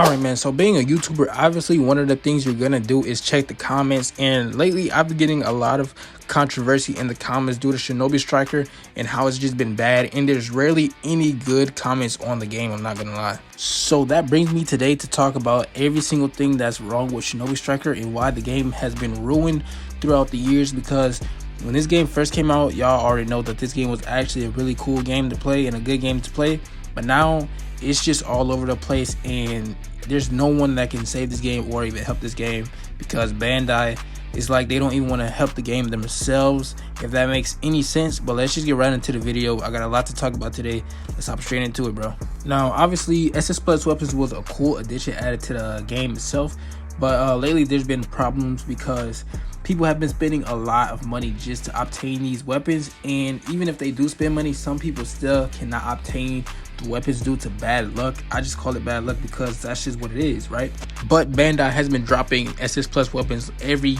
Alright, man, so being a YouTuber, obviously one of the things you're gonna do is check the comments, and lately I've been getting a lot of controversy in the comments due to Shinobi Striker and how it's just been bad, and there's rarely any good comments on the game, I'm not gonna lie. So that brings me today to talk about every single thing that's wrong with Shinobi Striker and why the game has been ruined throughout the years, because when this game first came out, y'all already know that this game was actually a really cool game to play and a good game to play, but now it's just all over the place, and there's no one that can save this game or even help this game, because Bandai is like they don't even want to help the game themselves, if that makes any sense. But let's just get right into the video. I got a lot to talk about today. Let's hop straight into it, bro. Now obviously SS Plus weapons was a cool addition added to the game itself, but lately there's been problems because people have been spending a lot of money just to obtain these weapons, and even if they do spend money, some people still cannot obtain the weapons due to bad luck. I just call it bad luck because that's just what it is, right? But Bandai has been dropping SS Plus weapons every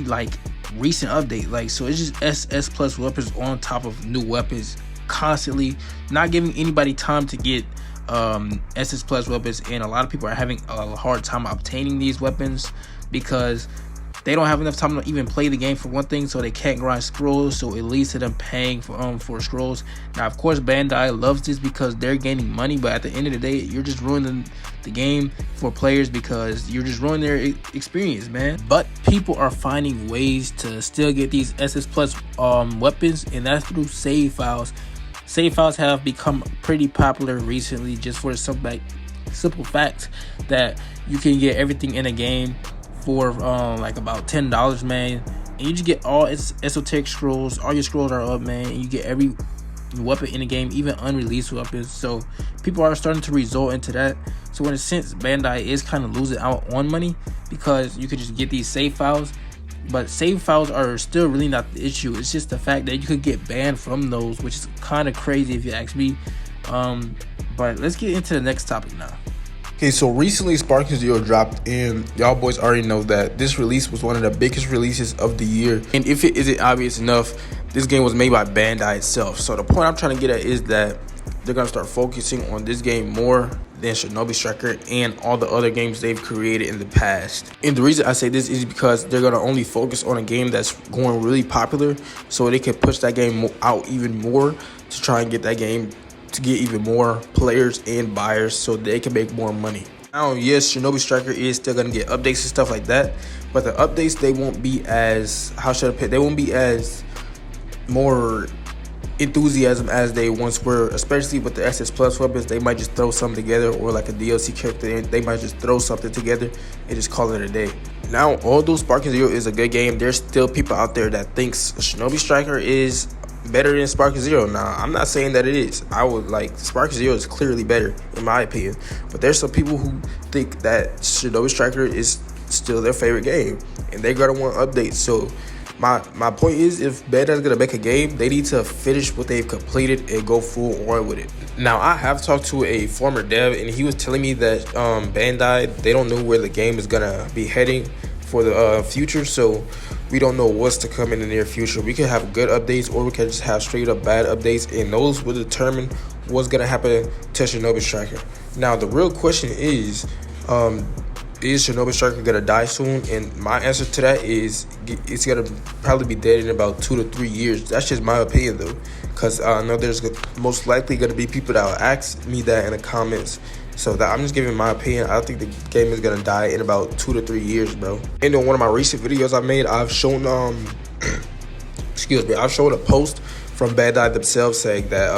like recent update, like, so it's just SS Plus weapons on top of new weapons constantly, not giving anybody time to get SS Plus weapons, and a lot of people are having a hard time obtaining these weapons because they don't have enough time to even play the game, for one thing, so they can't grind scrolls, so it leads to them paying for scrolls. Now of course Bandai loves this because they're gaining money, but at the end of the day you're just ruining the game for players because you're just ruining their experience, man. But people are finding ways to still get these SS Plus weapons, and that's through save files. Save files have become pretty popular recently, just for the simple fact that you can get everything in a game for like about $10, man, and you just get all its esoteric scrolls. All your scrolls are up, man, and you get every weapon in the game, even unreleased weapons. So people are starting to resort into that. So in a sense, Bandai is kind of losing out on money because you could just get these save files, but save files are still really not the issue. It's just the fact that you could get banned from those, which is kind of crazy if you ask me. But let's get into the next topic now. Okay, so recently Sparking Zero dropped, and y'all boys already know that this release was one of the biggest releases of the year. And if it isn't obvious enough, this game was made by Bandai itself. So the point I'm trying to get at is that they're going to start focusing on this game more than Shinobi Striker and all the other games they've created in the past. And the reason I say this is because they're going to only focus on a game that's going really popular, so they can push that game out even more to try and get that game to get even more players and buyers so they can make more money. Now, yes, Shinobi Striker is still gonna get updates and stuff like that, but the updates, they won't be as, how should I put it, they won't be as more enthusiasm as they once were, especially with the SS Plus weapons. They might just throw something together, or like a DLC character, they might just throw something together and just call it a day. Now, although Sparking Zero is a good game, there's still people out there that thinks Shinobi Striker is better than Sparking Zero. Now, I'm not saying that it is. I would like, Sparking Zero is clearly better in my opinion, but there's some people who think that Shinobi Striker is still their favorite game, and they're gonna want updates. So my point is, if Bandai's gonna make a game, they need to finish what they've completed and go full on with it. Now, I have talked to a former dev, and he was telling me that Bandai, they don't know where the game is gonna be heading for the future, so we don't know what's to come in the near future. We could have good updates, or we could just have straight up bad updates, and those will determine what's gonna happen to Shinobi Striker. Now, the real question is Shinobi Striker gonna die soon? And my answer to that is it's gonna probably be dead in about 2 to 3 years. That's just my opinion though, because I know there's most likely gonna be people that will ask me that in the comments. So that I'm just giving my opinion. I think the game is gonna die in about 2 to 3 years, bro. And in one of my recent videos I made, I've shown I've shown a post from Bandai themselves saying that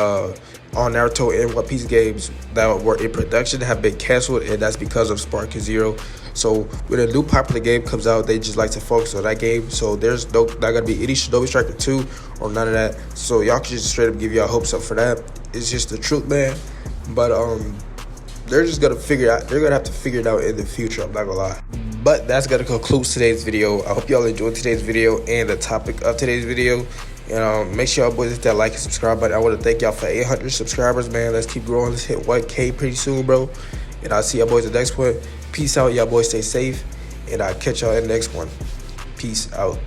all Naruto and One Piece games that were in production have been canceled, and that's because of Sparking Zero. So when a new popular game comes out, they just like to focus on that game. So there's not gonna be any Shinobi Striker 2 or none of that. So y'all can just straight up give y'all hopes up for that. It's just the truth, man. But they're just gonna figure out. They're gonna have to figure it out in the future. I'm not gonna lie. But that's gonna conclude today's video. I hope y'all enjoyed today's video and the topic of today's video. And make sure y'all boys hit that like and subscribe button. I want to thank y'all for 800 subscribers, man. Let's keep growing. Let's hit 1K pretty soon, bro. And I'll see y'all boys in the next one. Peace out. Y'all boys stay safe, and I'll catch y'all in the next one. Peace out.